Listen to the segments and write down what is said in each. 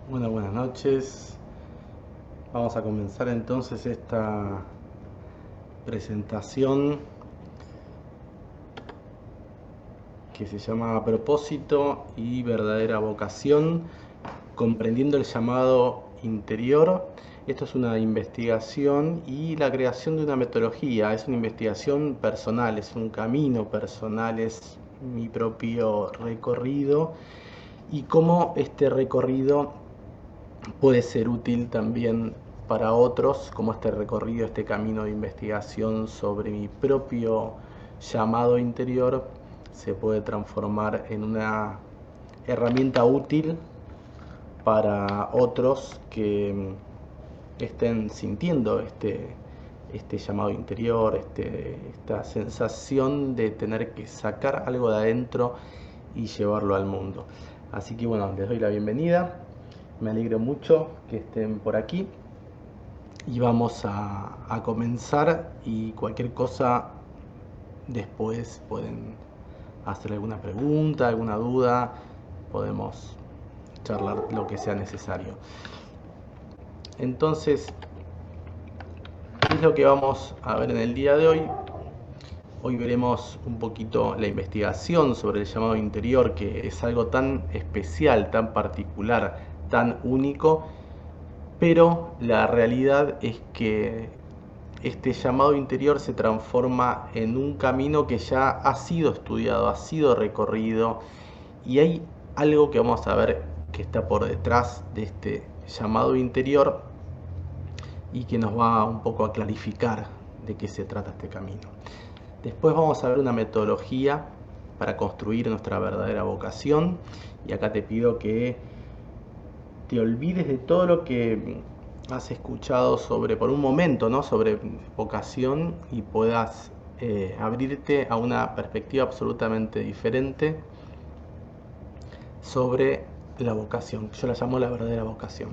Bueno, buenas noches. Vamos a comenzar entonces esta presentación que se llama Propósito y verdadera vocación, comprendiendo el llamado interior. Esto es una investigación y la creación de una metodología. Es una investigación personal, es un camino personal, es mi propio recorrido y cómo este recorrido puede ser útil también para otros, como este recorrido, este camino de investigación sobre mi propio llamado interior se puede transformar en una herramienta útil para otros que estén sintiendo este llamado interior, esta sensación de tener que sacar algo de adentro y llevarlo al mundo. Así que bueno, les doy la bienvenida. Me alegro mucho que estén por aquí y vamos a comenzar y cualquier cosa después pueden hacer alguna pregunta, alguna duda, podemos charlar lo que sea necesario. Entonces, ¿qué es lo que vamos a ver en el día de hoy? Hoy veremos un poquito la investigación sobre el llamado interior, que es algo tan especial, tan particular, tan único, pero la realidad es que este llamado interior se transforma en un camino que ya ha sido estudiado, ha sido recorrido, y hay algo que vamos a ver que está por detrás de este llamado interior y que nos va un poco a clarificar de qué se trata este camino. Después vamos a ver una metodología para construir nuestra verdadera vocación, y acá te pido que te olvides de todo lo que has escuchado sobre, por un momento, ¿no? Sobre vocación, y puedas abrirte a una perspectiva absolutamente diferente sobre la vocación. Yo la llamo la verdadera vocación.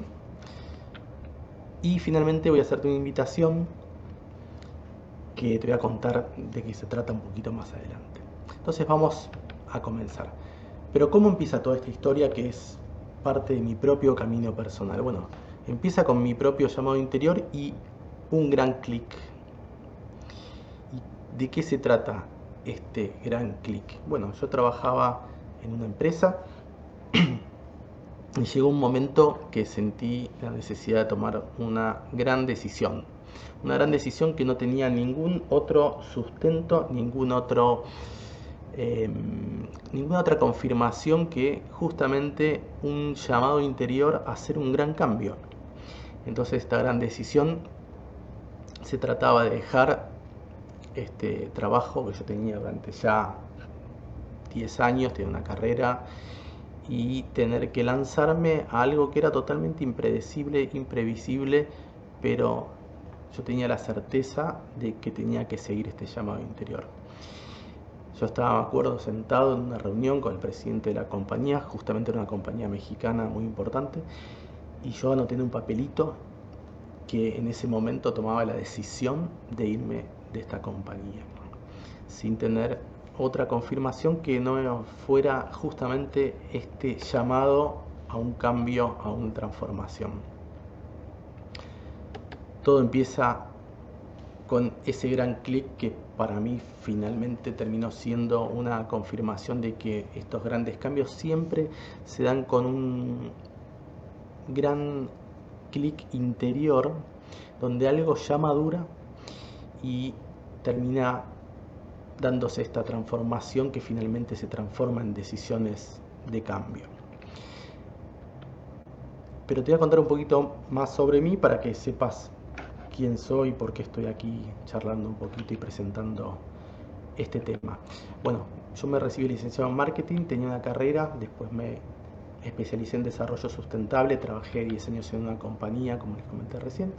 Y finalmente voy a hacerte una invitación que te voy a contar de qué se trata un poquito más adelante. Entonces vamos a comenzar. Pero ¿cómo empieza toda esta historia que es parte de mi propio camino personal? Bueno, empieza con mi propio llamado interior y un gran clic. ¿Y de qué se trata este gran clic? Bueno, yo trabajaba en una empresa y llegó un momento que sentí la necesidad de tomar una gran decisión. Una gran decisión que no tenía ningún otro sustento, eh, ninguna otra confirmación que justamente un llamado interior a hacer un gran cambio. Entonces esta gran decisión se trataba de dejar este trabajo que yo tenía durante ya 10 años, tenía una carrera, y tener que lanzarme a algo que era totalmente impredecible, imprevisible, pero yo tenía la certeza de que tenía que seguir este llamado interior. Yo estaba, me acuerdo, sentado en una reunión con el presidente de la compañía, justamente era una compañía mexicana muy importante, y yo anoté en un papelito que en ese momento tomaba la decisión de irme de esta compañía, sin tener otra confirmación que no fuera justamente este llamado a un cambio, a una transformación. Todo empieza con ese gran clic que para mí finalmente terminó siendo una confirmación de que estos grandes cambios siempre se dan con un gran clic interior donde algo ya madura y termina dándose esta transformación que finalmente se transforma en decisiones de cambio. Pero te voy a contar un poquito más sobre mí para que sepas quién soy, por qué estoy aquí charlando un poquito y presentando este tema. Bueno, yo me recibí licenciado en marketing, tenía una carrera, después me especialicé en desarrollo sustentable, trabajé 10 años en una compañía, como les comenté recién.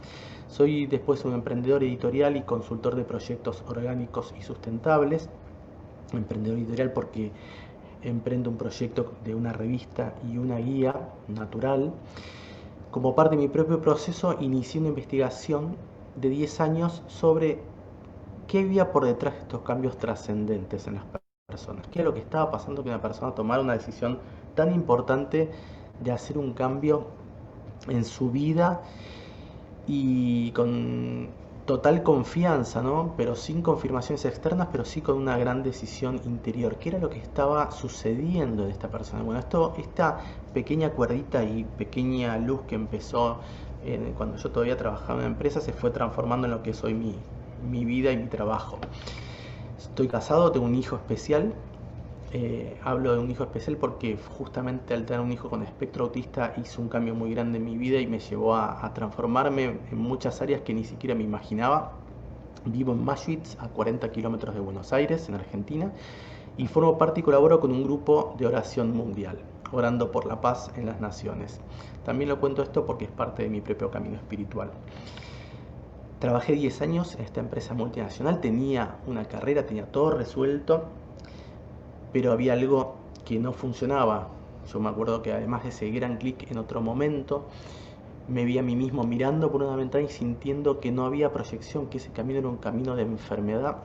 Soy después un emprendedor editorial y consultor de proyectos orgánicos y sustentables. Emprendedor editorial porque emprendo un proyecto de una revista y una guía natural. Como parte de mi propio proceso, inicié una investigación de 10 años sobre qué había por detrás de estos cambios trascendentes en las personas. ¿Qué es lo que estaba pasando que una persona tomara una decisión tan importante de hacer un cambio en su vida y con total confianza, ¿no? Pero sin confirmaciones externas, pero sí con una gran decisión interior. ¿Qué era lo que estaba sucediendo en esta persona? Bueno, esta pequeña cuerdita y pequeña luz que empezó cuando yo todavía trabajaba en una empresa se fue transformando en lo que es hoy mi vida y mi trabajo. Estoy casado, tengo un hijo especial. Hablo de un hijo especial porque justamente al tener un hijo con espectro autista hizo un cambio muy grande en mi vida y me llevó a transformarme en muchas áreas que ni siquiera me imaginaba. Vivo en Maschwitz, a 40 kilómetros de Buenos Aires, en Argentina, y formo parte y colaboro con un grupo de oración mundial, orando por la paz en las naciones. También lo cuento esto porque es parte de mi propio camino espiritual. Trabajé 10 años en esta empresa multinacional, tenía una carrera, tenía todo resuelto, pero había algo que no funcionaba. Yo me acuerdo que además de ese gran clic en otro momento, me vi a mí mismo mirando por una ventana y sintiendo que no había proyección, que ese camino era un camino de enfermedad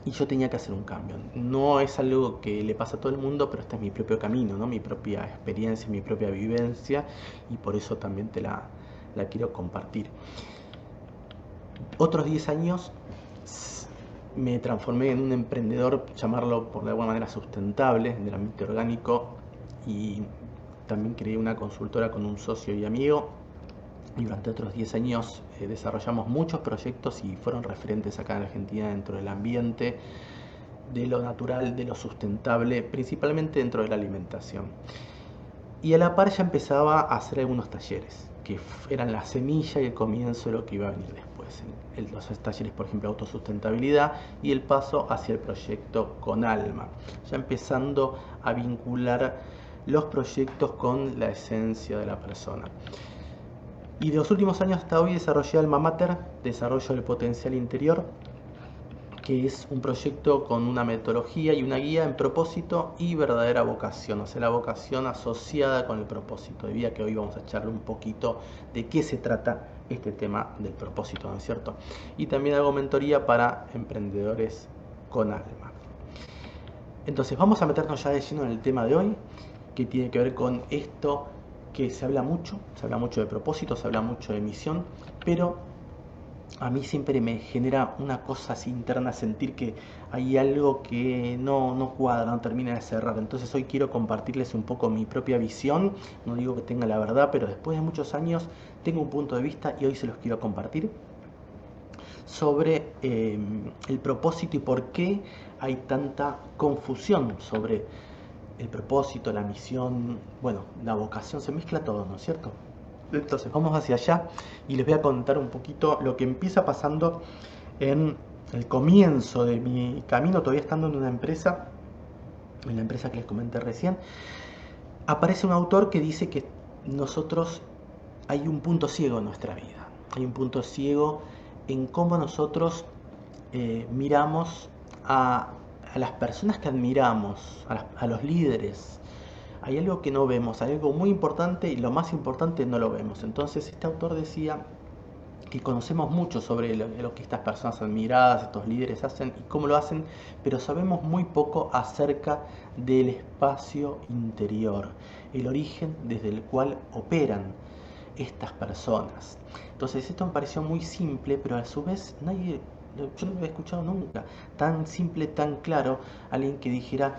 y yo tenía que hacer un cambio. No es algo que le pasa a todo el mundo, pero este es mi propio camino, ¿no? Mi propia experiencia, mi propia vivencia, y por eso también la quiero compartir. Otros 10 años me transformé en un emprendedor, llamarlo por de alguna manera sustentable, del ambiente orgánico, y también creé una consultora con un socio y amigo. Y durante otros 10 años desarrollamos muchos proyectos y fueron referentes acá en Argentina dentro del ambiente, de lo natural, de lo sustentable, principalmente dentro de la alimentación. Y a la par ya empezaba a hacer algunos talleres, que eran la semilla y el comienzo de lo que iba a venir después. Los talleres, por ejemplo, autosustentabilidad y el paso hacia el proyecto con alma, ya empezando a vincular los proyectos con la esencia de la persona. Y de los últimos años hasta hoy desarrollé Alma Mater, desarrollo del potencial interior, que es un proyecto con una metodología y una guía en propósito y verdadera vocación, o sea, la vocación asociada con el propósito de vida, que hoy vamos a echarle un poquito de qué se trata este tema del propósito, ¿no es cierto? Y también hago mentoría para emprendedores con alma. Entonces vamos a meternos ya de lleno en el tema de hoy, que tiene que ver con esto que se habla mucho de propósito, se habla mucho de misión, pero a mí siempre me genera una cosa así interna, sentir que hay algo que no cuadra, no termina de cerrar. Entonces hoy quiero compartirles un poco mi propia visión, no digo que tenga la verdad, pero después de muchos años tengo un punto de vista y hoy se los quiero compartir sobre el propósito y por qué hay tanta confusión sobre el propósito, la misión, bueno, la vocación, se mezcla todo, ¿no es cierto? Entonces vamos hacia allá y les voy a contar un poquito lo que empieza pasando en el comienzo de mi camino, todavía estando en una empresa, en la empresa que les comenté recién. Aparece un autor que dice que nosotros hay un punto ciego en nuestra vida, hay un punto ciego en cómo nosotros miramos a las personas que admiramos, a los líderes. Hay algo que no vemos, hay algo muy importante y lo más importante no lo vemos. Entonces este autor decía que conocemos mucho sobre lo que estas personas admiradas, estos líderes hacen y cómo lo hacen, pero sabemos muy poco acerca del espacio interior, el origen desde el cual operan estas personas. Entonces esto me pareció muy simple, pero a su vez yo no lo había escuchado nunca, tan simple, tan claro, alguien que dijera: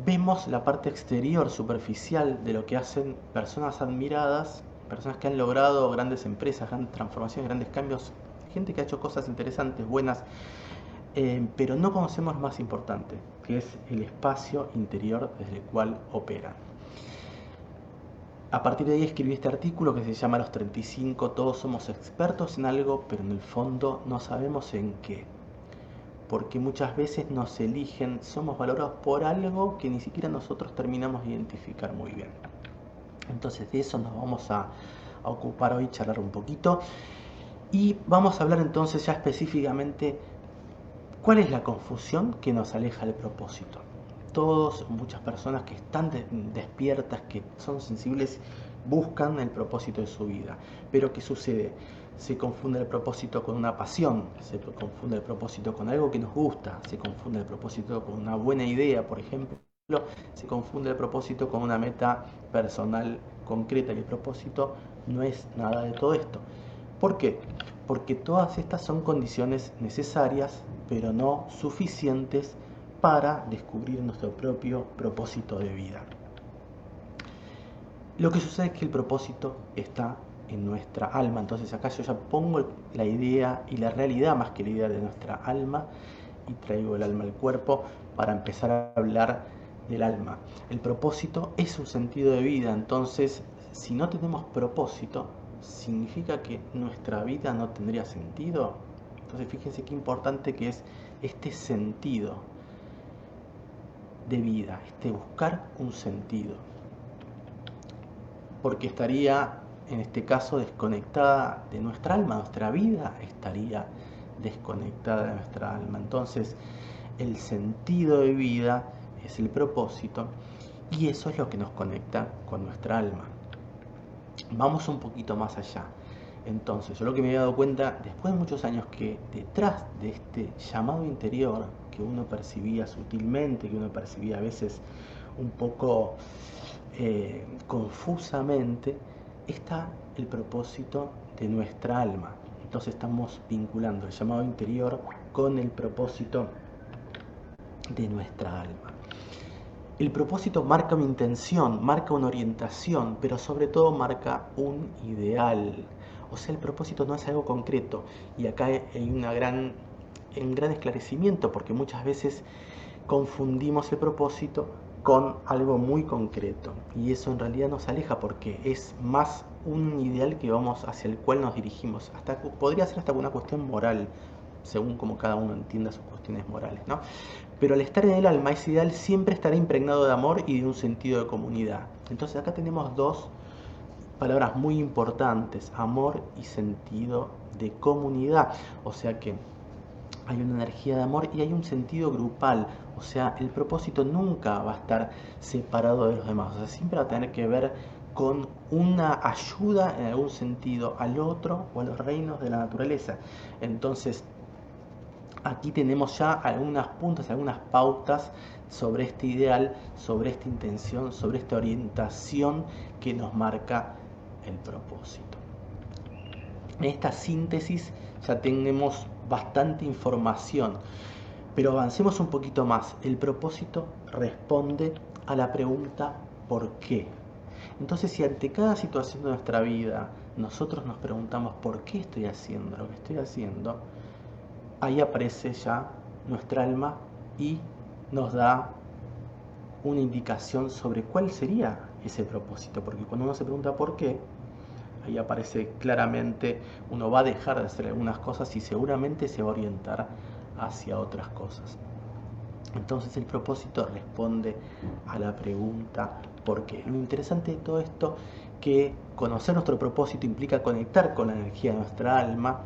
vemos la parte exterior, superficial de lo que hacen personas admiradas, personas que han logrado grandes empresas, grandes transformaciones, grandes cambios, gente que ha hecho cosas interesantes, buenas, pero no conocemos lo más importante, que es el espacio interior desde el cual operan. A partir de ahí escribí este artículo que se llama Los 35, todos somos expertos en algo, pero en el fondo no sabemos en qué. Porque muchas veces nos eligen, somos valorados por algo que ni siquiera nosotros terminamos de identificar muy bien. Entonces de eso nos vamos a ocupar hoy, charlar un poquito. Y vamos a hablar entonces ya específicamente cuál es la confusión que nos aleja del propósito. Muchas personas que están despiertas, que son sensibles, buscan el propósito de su vida. Pero ¿qué sucede? Se confunde el propósito con una pasión, se confunde el propósito con algo que nos gusta, se confunde el propósito con una buena idea, por ejemplo, se confunde el propósito con una meta personal concreta y el propósito no es nada de todo esto. ¿Por qué? Porque todas estas son condiciones necesarias, pero no suficientes para descubrir nuestro propio propósito de vida. Lo que sucede es que el propósito está en nuestra alma. Entonces acá yo ya pongo la idea y la realidad más que la idea de nuestra alma y traigo el alma al cuerpo para empezar a hablar del alma. El propósito es un sentido de vida, entonces si no tenemos propósito, ¿significa que nuestra vida no tendría sentido? Entonces fíjense qué importante que es este sentido de vida, este buscar un sentido. Porque estaría, en este caso, desconectada de nuestra alma, nuestra vida estaría desconectada de nuestra alma. Entonces, el sentido de vida es el propósito y eso es lo que nos conecta con nuestra alma. Vamos un poquito más allá. Entonces, yo lo que me he dado cuenta después de muchos años que detrás de este llamado interior que uno percibía sutilmente, que uno percibía a veces un poco confusamente, está el propósito de nuestra alma. Entonces estamos vinculando el llamado interior con el propósito de nuestra alma. El propósito marca una intención, marca una orientación, pero sobre todo marca un ideal. O sea, el propósito no es algo concreto. Y acá hay un gran esclarecimiento, porque muchas veces confundimos el propósito con algo muy concreto. Y eso en realidad nos aleja porque es más un ideal que vamos hacia el cual nos dirigimos. Podría ser hasta una cuestión moral, según como cada uno entienda sus cuestiones morales, ¿no? Pero al estar en el alma, ese ideal siempre estará impregnado de amor y de un sentido de comunidad. Entonces acá tenemos dos palabras muy importantes, amor y sentido de comunidad. O sea que hay una energía de amor y hay un sentido grupal. O sea, el propósito nunca va a estar separado de los demás. O sea, siempre va a tener que ver con una ayuda en algún sentido al otro o a los reinos de la naturaleza. Entonces, aquí tenemos ya algunas puntas, algunas pautas sobre este ideal, sobre esta intención, sobre esta orientación que nos marca el propósito. En esta síntesis ya tenemos bastante información, pero avancemos un poquito más. El propósito responde a la pregunta ¿por qué? Entonces, si ante cada situación de nuestra vida nosotros nos preguntamos ¿por qué estoy haciendo lo que estoy haciendo?, ahí aparece ya nuestra alma y nos da una indicación sobre cuál sería ese propósito, porque cuando uno se pregunta por qué, ahí aparece claramente, uno va a dejar de hacer algunas cosas y seguramente se va a orientar hacia otras cosas. Entonces el propósito responde a la pregunta ¿por qué? Lo interesante de todo esto que conocer nuestro propósito implica conectar con la energía de nuestra alma.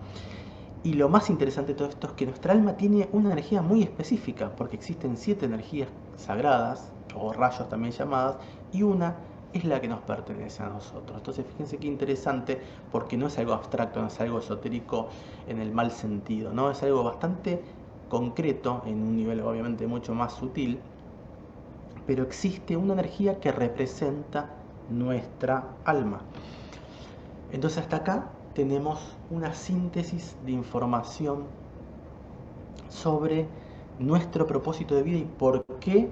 Y lo más interesante de todo esto es que nuestra alma tiene una energía muy específica, porque existen 7 energías sagradas, o rayos también llamadas, y una es la que nos pertenece a nosotros. Entonces fíjense qué interesante, porque no es algo abstracto, no es algo esotérico en el mal sentido, ¿no? Es algo bastante concreto, en un nivel obviamente mucho más sutil, pero existe una energía que representa nuestra alma. Entonces hasta acá tenemos una síntesis de información sobre nuestro propósito de vida y por qué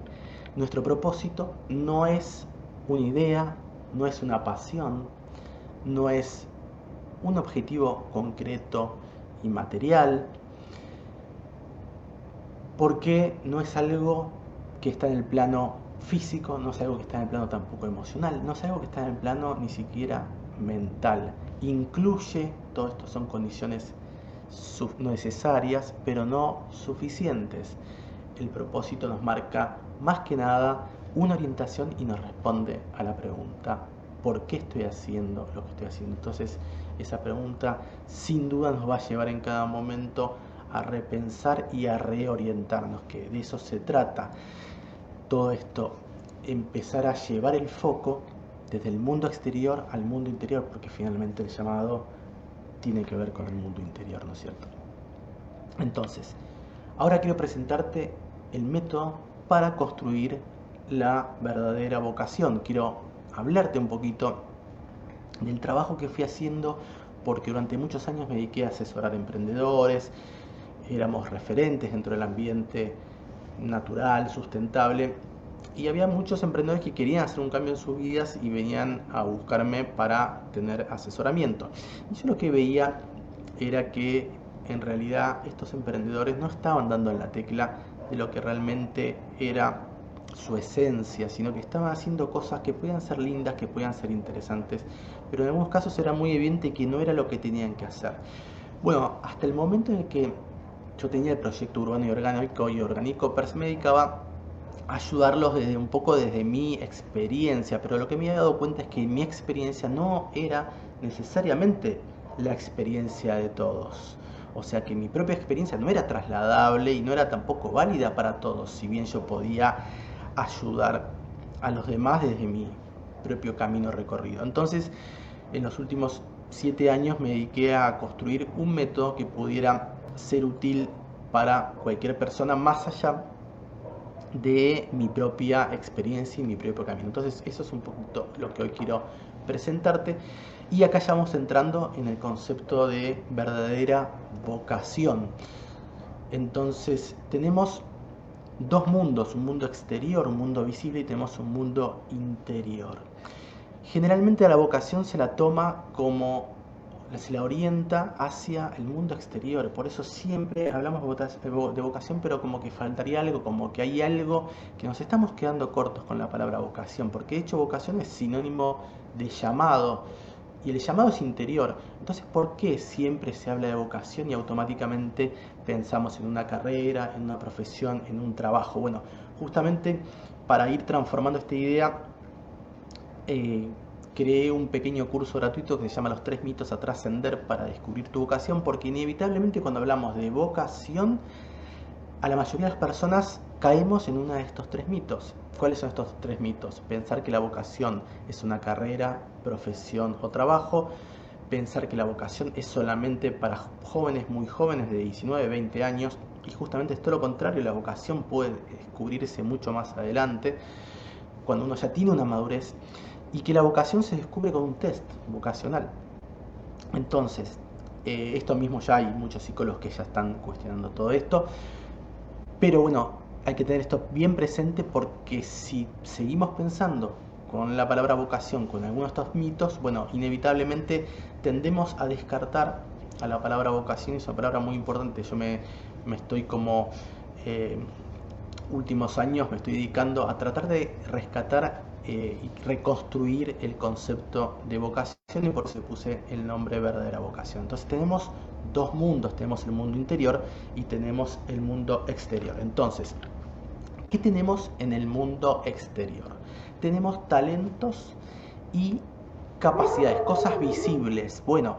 nuestro propósito no es una idea, no es una pasión, no es un objetivo concreto y material, porque no es algo que está en el plano físico, no es algo que está en el plano tampoco emocional, no es algo que está en el plano ni siquiera mental. Incluye, todo esto son condiciones necesarias, pero no suficientes. El propósito nos marca más que nada una orientación y nos responde a la pregunta ¿por qué estoy haciendo lo que estoy haciendo? Entonces esa pregunta sin duda nos va a llevar en cada momento a repensar y a reorientarnos, que de eso se trata todo esto, empezar a llevar el foco desde el mundo exterior al mundo interior, porque finalmente el llamado tiene que ver con el mundo interior, ¿no es cierto? Entonces, ahora quiero presentarte el método para construir la verdadera vocación. Quiero hablarte un poquito del trabajo que fui haciendo, porque durante muchos años me dediqué a asesorar emprendedores, éramos referentes dentro del ambiente natural, sustentable, y había muchos emprendedores que querían hacer un cambio en sus vidas y venían a buscarme para tener asesoramiento. Y yo lo que veía era que en realidad estos emprendedores no estaban dando en la tecla de lo que realmente era su esencia, sino que estaban haciendo cosas que podían ser lindas, que podían ser interesantes, pero en algunos casos era muy evidente que no era lo que tenían que hacer. Bueno, hasta el momento en el que yo tenía el proyecto urbano y orgánico, me dedicaba a ayudarlos desde un poco desde mi experiencia, pero lo que me he dado cuenta es que mi experiencia no era necesariamente la experiencia de todos. O sea que mi propia experiencia no era trasladable y no era tampoco válida para todos, si bien yo podía ayudar a los demás desde mi propio camino recorrido. Entonces, en los últimos 7 años me dediqué a construir un método que pudiera ser útil para cualquier persona más allá de mi propia experiencia y mi propio camino. Entonces eso es un poquito lo que hoy quiero presentarte. Y acá ya vamos entrando en el concepto de verdadera vocación. Entonces tenemos dos mundos, un mundo exterior, un mundo visible, y tenemos un mundo interior. Generalmente a la vocación se la toma como, se la orienta hacia el mundo exterior. Por eso siempre hablamos de vocación, pero como que faltaría algo, como que hay algo que nos estamos quedando cortos con la palabra vocación, porque de hecho vocación es sinónimo de llamado, y el llamado es interior. Entonces, ¿por qué siempre se habla de vocación y automáticamente pensamos en una carrera, en una profesión, en un trabajo? Bueno, justamente para ir transformando esta idea, eh, creé un pequeño curso gratuito que se llama Los 3 mitos a trascender para descubrir tu vocación, porque inevitablemente cuando hablamos de vocación, a la mayoría de las personas caemos en uno de estos 3 mitos. ¿Cuáles son estos 3 mitos? Pensar que la vocación es una carrera, profesión o trabajo. Pensar que la vocación es solamente para jóvenes muy jóvenes de 19, 20 años. Y justamente es todo lo contrario, la vocación puede descubrirse mucho más adelante, cuando uno ya tiene una madurez, y que la vocación se descubre con un test vocacional. Entonces, esto mismo ya hay muchos psicólogos que ya están cuestionando todo esto, pero bueno, hay que tener esto bien presente, porque si seguimos pensando con la palabra vocación, con algunos de estos mitos, bueno, inevitablemente tendemos a descartar a la palabra vocación. Es una palabra muy importante. Yo me estoy como últimos años me estoy dedicando a tratar de rescatar y reconstruir el concepto de vocación, y por eso puse el nombre verdadera vocación. Entonces tenemos dos mundos, tenemos el mundo interior y tenemos el mundo exterior. Entonces, ¿qué tenemos en el mundo exterior? Tenemos talentos y capacidades, cosas visibles. Bueno,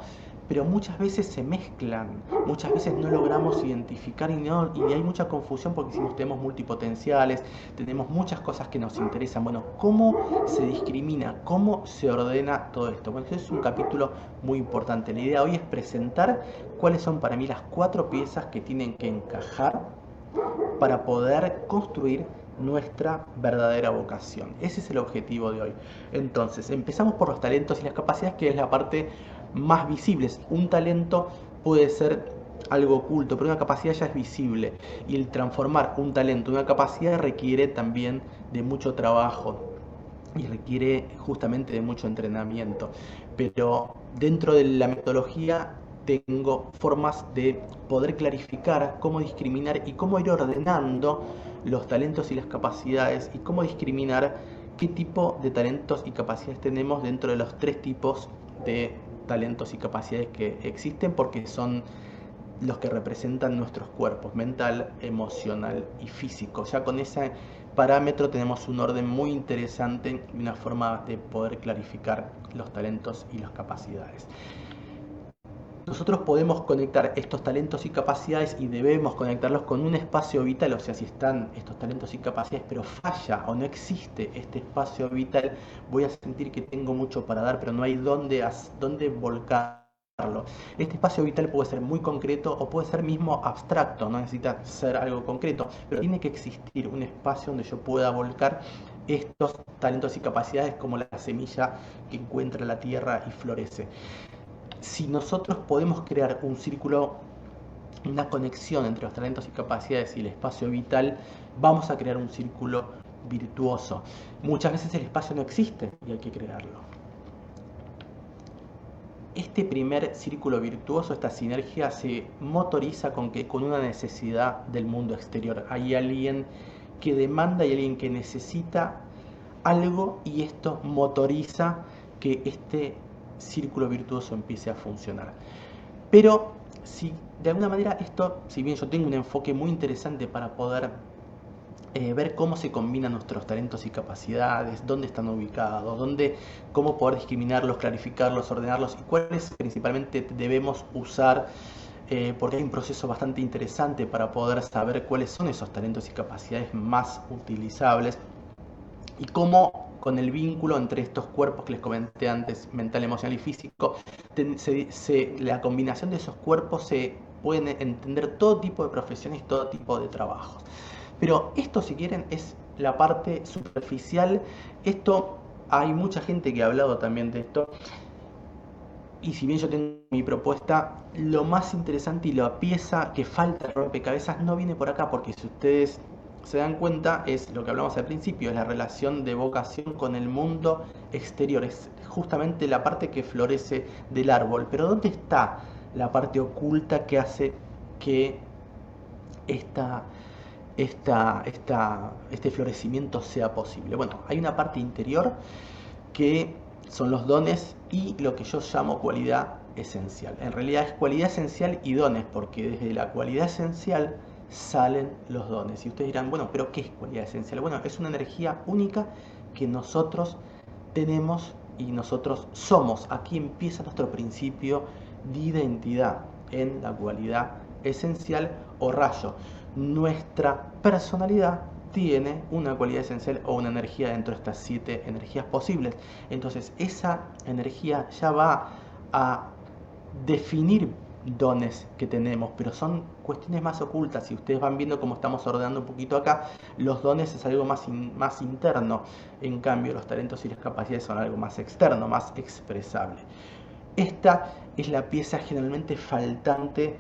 pero muchas veces se mezclan, muchas veces no logramos identificar, y hay mucha confusión, porque si tenemos multipotenciales, tenemos muchas cosas que nos interesan. Bueno, ¿cómo se discrimina? ¿Cómo se ordena todo esto? Bueno, este es un capítulo muy importante. La idea hoy es presentar cuáles son para mí las 4 piezas que tienen que encajar para poder construir nuestra verdadera vocación. Ese es el objetivo de hoy. Entonces, empezamos por los talentos y las capacidades, que es la parte más visible. Un talento puede ser algo oculto, pero una capacidad ya es visible. Y el transformar un talento en una capacidad requiere también de mucho trabajo y requiere justamente de mucho entrenamiento. Pero dentro de la metodología tengo formas de poder clarificar cómo discriminar y cómo ir ordenando los talentos y las capacidades, y cómo discriminar qué tipo de talentos y capacidades tenemos dentro de los 3 tipos de talentos y capacidades que existen, porque son los que representan nuestros cuerpos: mental, emocional y físico. Ya con ese parámetro tenemos un orden muy interesante y una forma de poder clarificar los talentos y las capacidades. Nosotros podemos conectar estos talentos y capacidades, y debemos conectarlos con un espacio vital. O sea, si están estos talentos y capacidades pero falla o no existe este espacio vital, voy a sentir que tengo mucho para dar, pero no hay dónde volcar. Este espacio vital puede ser muy concreto o puede ser mismo abstracto, no necesita ser algo concreto, pero tiene que existir un espacio donde yo pueda volcar estos talentos y capacidades como la semilla que encuentra la tierra y florece. Si nosotros podemos crear un círculo, una conexión entre los talentos y capacidades y el espacio vital, vamos a crear un círculo virtuoso. Muchas veces el espacio no existe y hay que crearlo. Este primer círculo virtuoso, esta sinergia, se motoriza con una necesidad del mundo exterior. Hay alguien que demanda y alguien que necesita algo, y esto motoriza que este círculo virtuoso empiece a funcionar. Pero si de alguna manera esto, si bien yo tengo un enfoque muy interesante para poder ver cómo se combinan nuestros talentos y capacidades, dónde están ubicados, cómo poder discriminarlos, clarificarlos, ordenarlos y cuáles principalmente debemos usar, porque hay un proceso bastante interesante para poder saber cuáles son esos talentos y capacidades más utilizables y cómo con el vínculo entre estos cuerpos que les comenté antes, mental, emocional y físico, la combinación de esos cuerpos se pueden entender todo tipo de profesiones, todo tipo de trabajos. Pero esto, si quieren, es la parte superficial. Esto, hay mucha gente que ha hablado también de esto. Y si bien yo tengo mi propuesta, lo más interesante y la pieza que falta de rompecabezas no viene por acá, porque si ustedes se dan cuenta, es lo que hablamos al principio, es la relación de vocación con el mundo exterior, es justamente la parte que florece del árbol. Pero ¿dónde está la parte oculta que hace que este florecimiento sea posible? Bueno, hay una parte interior que son los dones y lo que yo llamo cualidad esencial. En realidad es cualidad esencial y dones, porque desde la cualidad esencial salen los dones. Y ustedes dirán, bueno, pero ¿qué es cualidad esencial? Bueno, es una energía única que nosotros tenemos y nosotros somos. Aquí empieza nuestro principio de identidad en la cualidad esencial o rayo. Nuestra personalidad tiene una cualidad esencial o una energía dentro de estas 7 energías posibles. Entonces esa energía ya va a definir dones que tenemos, pero son cuestiones más ocultas. Si ustedes van viendo cómo estamos ordenando un poquito acá, los dones es algo más interno, en cambio los talentos y las capacidades son algo más externo, más expresable. Esta es la pieza generalmente faltante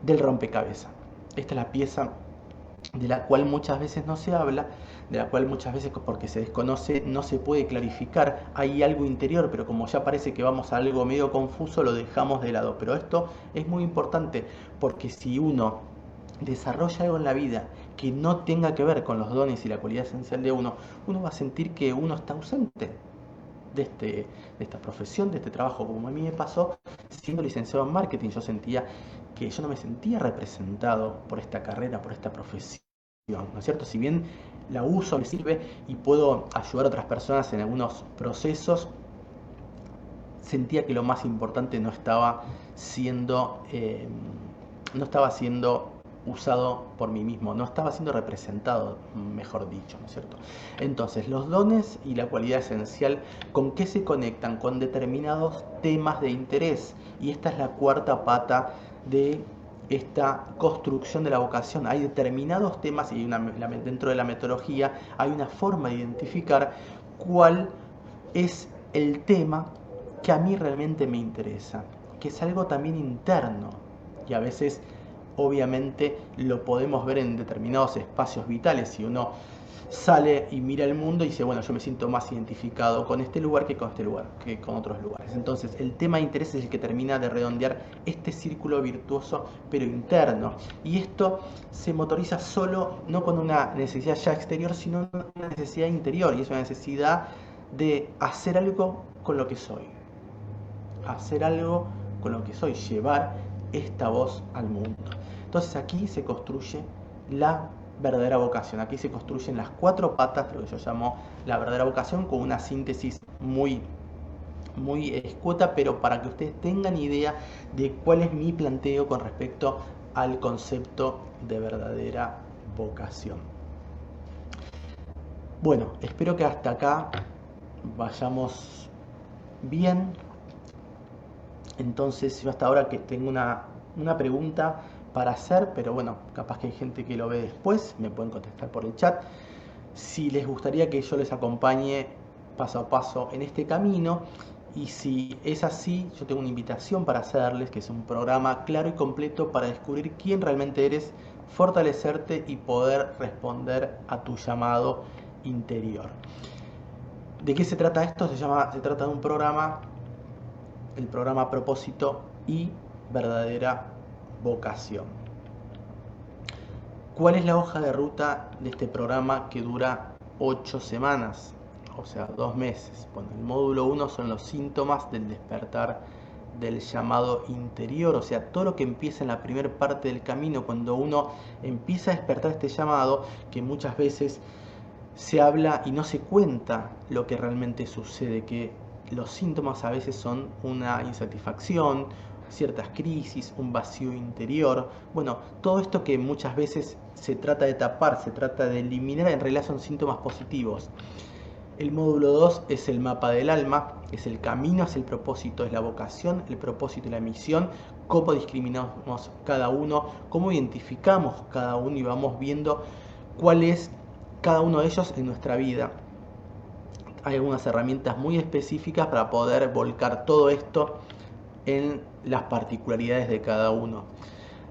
del rompecabezas. Esta es la pieza de la cual muchas veces no se habla, de la cual muchas veces, porque se desconoce, no se puede clarificar. Hay algo interior, pero como ya parece que vamos a algo medio confuso, lo dejamos de lado. Pero esto es muy importante, porque si uno desarrolla algo en la vida que no tenga que ver con los dones y la cualidad esencial de uno, uno va a sentir que uno está ausente de esta profesión, de este trabajo. Como a mí me pasó siendo licenciado en marketing, yo sentía que yo no me sentía representado por esta carrera, por esta profesión, ¿no es cierto? Si bien la uso, me sirve y puedo ayudar a otras personas en algunos procesos, sentía que lo más importante no estaba siendo usado por mí mismo, no estaba siendo representado, mejor dicho, ¿no es cierto? Entonces, los dones y la cualidad esencial, ¿con qué se conectan? Con determinados temas de interés. Y esta es la cuarta pata de esta construcción de la vocación. Hay determinados temas y dentro de la metodología hay una forma de identificar cuál es el tema que a mí realmente me interesa, que es algo también interno, y a veces obviamente lo podemos ver en determinados espacios vitales. Si uno sale y mira el mundo y dice, bueno, yo me siento más identificado con este lugar que con este lugar, que con otros lugares. Entonces el tema de interés es el que termina de redondear este círculo virtuoso pero interno, y esto se motoriza solo, no con una necesidad ya exterior, sino una necesidad interior, y es una necesidad de hacer algo con lo que soy, hacer algo con lo que soy, llevar esta voz al mundo. Entonces aquí se construye la verdadera vocación, aquí se construyen las 4 patas de lo que yo llamo la verdadera vocación, con una síntesis muy escueta, pero para que ustedes tengan idea de cuál es mi planteo con respecto al concepto de verdadera vocación. Bueno, espero que hasta acá vayamos bien. Entonces yo hasta ahora que tengo una pregunta para hacer, pero bueno, capaz que hay gente que lo ve después, me pueden contestar por el chat. si les gustaría que yo les acompañe paso a paso en este camino. Y si es así, yo tengo una invitación para hacerles, que es un programa claro y completo para descubrir quién realmente eres, fortalecerte y poder responder a tu llamado interior. ¿De qué se trata esto? Se trata de un programa, el programa Propósito y Verdadera Vocación. ¿Cuál es la hoja de ruta de este programa que dura 8 semanas? O sea, 2 meses. Bueno, el módulo 1 son los síntomas del despertar del llamado interior, o sea, todo lo que empieza en la primera parte del camino, cuando uno empieza a despertar este llamado, que muchas veces se habla y no se cuenta lo que realmente sucede, que los síntomas a veces son una insatisfacción, ciertas crisis, un vacío interior. Bueno, todo esto que muchas veces se trata de tapar, se trata de eliminar, en realidad son síntomas positivos. El módulo 2 es el mapa del alma, es el camino hacia el propósito, es la vocación, el propósito y la misión, cómo discriminamos cada uno, cómo identificamos cada uno y vamos viendo cuál es cada uno de ellos en nuestra vida. Hay algunas herramientas muy específicas para poder volcar todo esto en las particularidades de cada uno.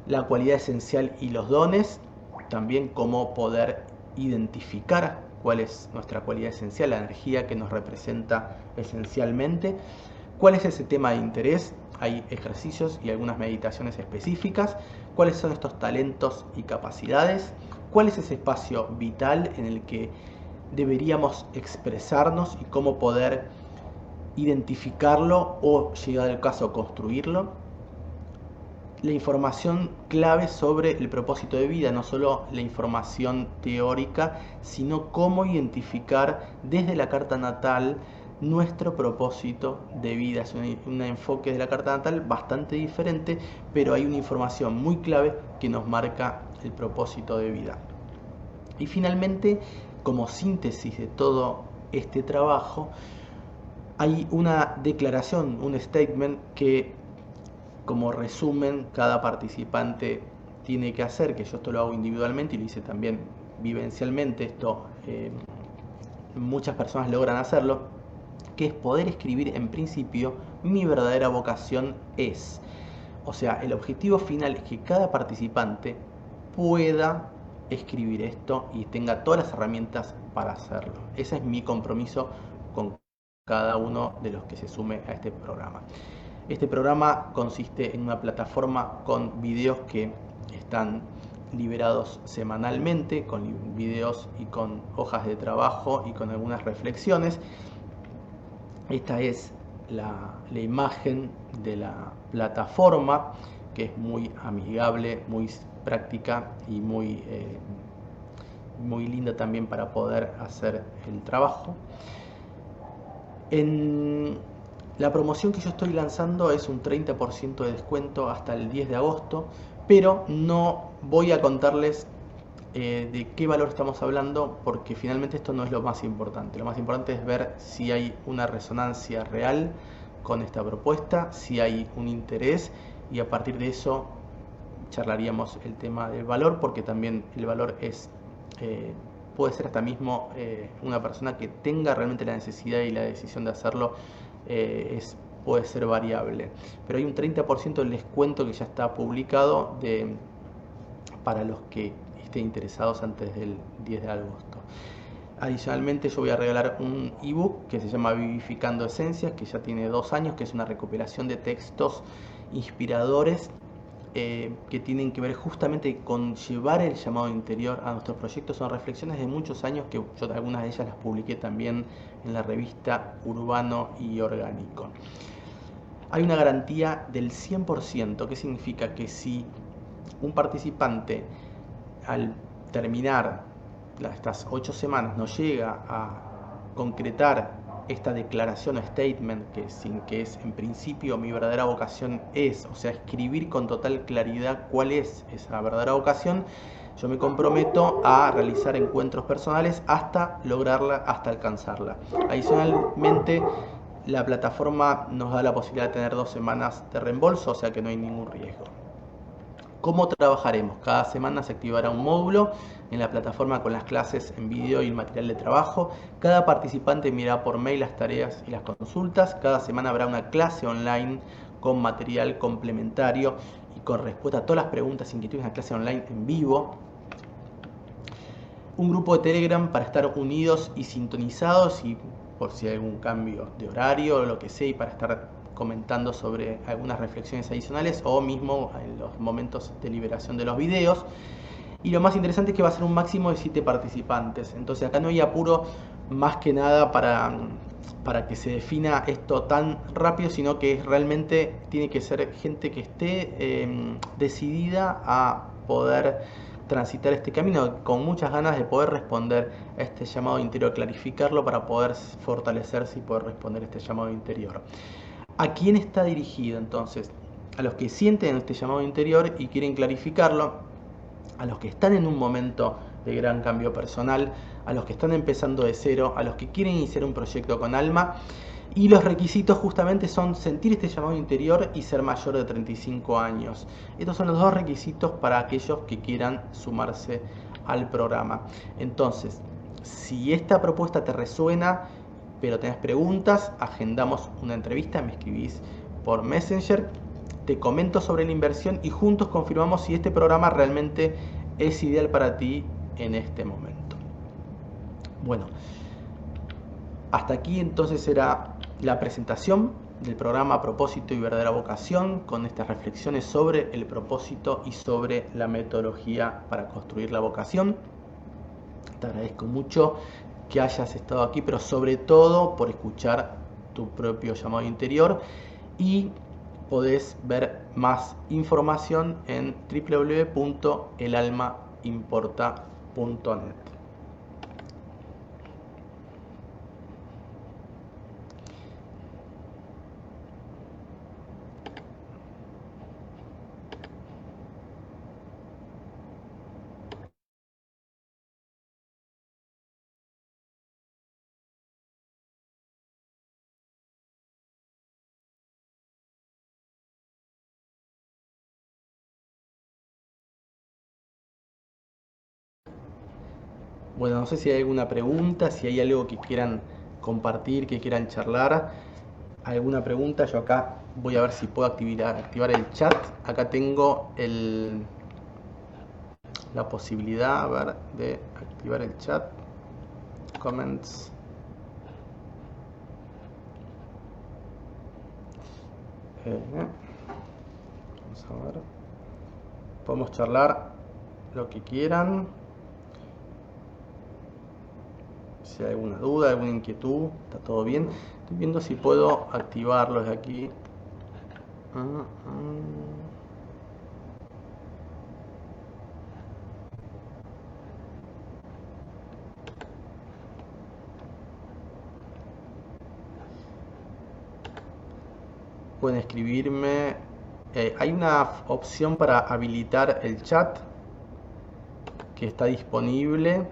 La cualidad esencial y los dones, también cómo poder identificar cuál es nuestra cualidad esencial, la energía que nos representa esencialmente, cuál es ese tema de interés, hay ejercicios y algunas meditaciones específicas, cuáles son estos talentos y capacidades, cuál es ese espacio vital en el que deberíamos expresarnos y cómo poder identificarlo o, llegado el caso, construirlo. La información clave sobre el propósito de vida, no solo la información teórica, sino cómo identificar desde la carta natal nuestro propósito de vida. Es un enfoque de la carta natal bastante diferente, pero hay una información muy clave que nos marca el propósito de vida. Y finalmente, como síntesis de todo este trabajo, hay una declaración, un statement que, como resumen, cada participante tiene que hacer, que yo esto lo hago individualmente y lo hice también vivencialmente, esto muchas personas logran hacerlo, que es poder escribir en principio: mi verdadera vocación es. O sea, el objetivo final es que cada participante pueda escribir esto y tenga todas las herramientas para hacerlo. Ese es mi compromiso con cada uno de los que se sume a este programa. Este programa consiste en una plataforma con videos que están liberados semanalmente, con videos y con hojas de trabajo y con algunas reflexiones. Esta es la imagen de la plataforma, que es muy amigable, muy práctica y muy linda también para poder hacer el trabajo. La promoción que yo estoy lanzando es un 30% de descuento hasta el 10 de agosto, pero no voy a contarles de qué valor estamos hablando, porque finalmente esto no es lo más importante. Lo más importante es ver si hay una resonancia real con esta propuesta, si hay un interés, y a partir de eso charlaríamos el tema del valor, porque también el valor es puede ser hasta mismo una persona que tenga realmente la necesidad y la decisión de hacerlo, puede ser variable. Pero hay un 30% del descuento que ya está publicado para los que estén interesados antes del 10 de agosto. Adicionalmente, yo voy a regalar un ebook que se llama Vivificando Esencias, que ya tiene 2 años, que es una recopilación de textos inspiradores que tienen que ver justamente con llevar el llamado interior a nuestros proyectos. Son reflexiones de muchos años que yo algunas de ellas las publiqué también en la revista Urbano y Orgánico. Hay una garantía del 100%, que significa que si un participante al terminar estas 8 semanas no llega a concretar esta declaración o statement, que es en principio mi verdadera vocación es, o sea, escribir con total claridad cuál es esa verdadera vocación, yo me comprometo a realizar encuentros personales hasta lograrla, hasta alcanzarla. Adicionalmente, la plataforma nos da la posibilidad de tener 2 semanas de reembolso, o sea que no hay ningún riesgo. ¿Cómo trabajaremos? Cada semana se activará un módulo en la plataforma con las clases en vídeo y el material de trabajo. Cada participante enviará por mail las tareas y las consultas. Cada semana habrá una clase online con material complementario y con respuesta a todas las preguntas e inquietudes, una clase online en vivo. Un grupo de Telegram para estar unidos y sintonizados y por si hay algún cambio de horario o lo que sea, y para estar comentando sobre algunas reflexiones adicionales o mismo en los momentos de liberación de los videos. Y lo más interesante es que va a ser un máximo de 7 participantes. Entonces acá no hay apuro más que nada para que se defina esto tan rápido, sino que realmente tiene que ser gente que esté decidida a poder transitar este camino, con muchas ganas de poder responder a este llamado interior, clarificarlo para poder fortalecerse y poder responder a este llamado interior. ¿A quién está dirigido entonces? A los que sienten este llamado interior y quieren clarificarlo, a los que están en un momento de gran cambio personal, a los que están empezando de cero, a los que quieren iniciar un proyecto con alma. Y los requisitos justamente son sentir este llamado interior y ser mayor de 35 años. Estos son los dos requisitos para aquellos que quieran sumarse al programa. Entonces, si esta propuesta te resuena, pero tenés preguntas, agendamos una entrevista, me escribís por Messenger, te comento sobre la inversión y juntos confirmamos si este programa realmente es ideal para ti en este momento. Bueno, hasta aquí entonces era la presentación del programa Propósito y Verdadera Vocación, con estas reflexiones sobre el propósito y sobre la metodología para construir la vocación. Te agradezco mucho que hayas estado aquí, pero sobre todo por escuchar tu propio llamado interior, y podés ver más información en www.elalmaimporta.net. Bueno, no sé si hay alguna pregunta, si hay algo que quieran compartir, que quieran charlar. ¿Alguna pregunta? Yo acá voy a ver si puedo activar el chat. Acá tengo la posibilidad, a ver, de activar el chat. Comments. Vamos a ver. Podemos charlar lo que quieran. Si hay alguna duda, alguna inquietud, está todo bien. Estoy viendo si puedo activarlo desde aquí. Pueden escribirme. Hay una opción para habilitar el chat que está disponible.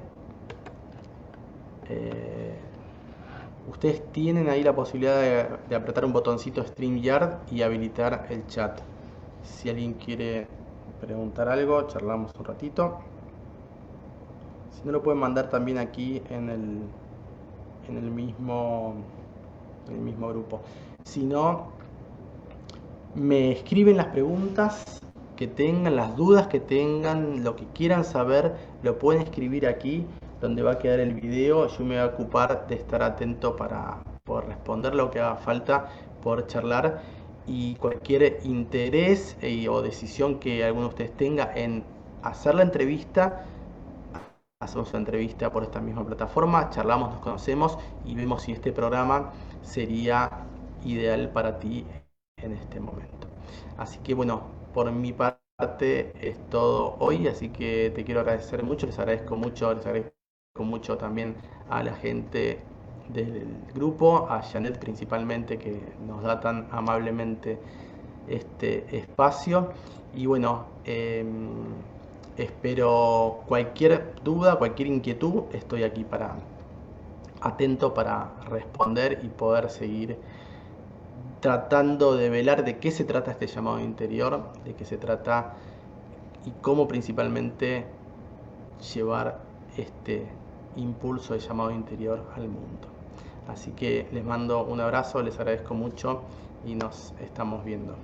Ustedes tienen ahí la posibilidad de apretar un botoncito StreamYard y habilitar el chat. Si alguien quiere preguntar algo, charlamos un ratito. Si no, lo pueden mandar también aquí en el mismo grupo. Si no, me escriben las preguntas que tengan, las dudas que tengan, lo que quieran saber, lo pueden escribir aquí donde va a quedar el video. Yo me voy a ocupar de estar atento para poder responder lo que haga falta, poder charlar, y cualquier interés o decisión que alguno de ustedes tenga en hacer la entrevista, hacemos una entrevista por esta misma plataforma, charlamos, nos conocemos y vemos si este programa sería ideal para ti en este momento. Así que bueno, por mi parte es todo hoy, así que te quiero agradecer mucho, les agradezco mucho también a la gente del grupo, a Janet principalmente, que nos da tan amablemente este espacio. Y bueno, espero cualquier duda, cualquier inquietud, estoy aquí atento para responder y poder seguir tratando de velar de qué se trata este llamado interior, de qué se trata y cómo principalmente llevar este impulso de llamado interior al mundo. Así que les mando un abrazo, les agradezco mucho y nos estamos viendo.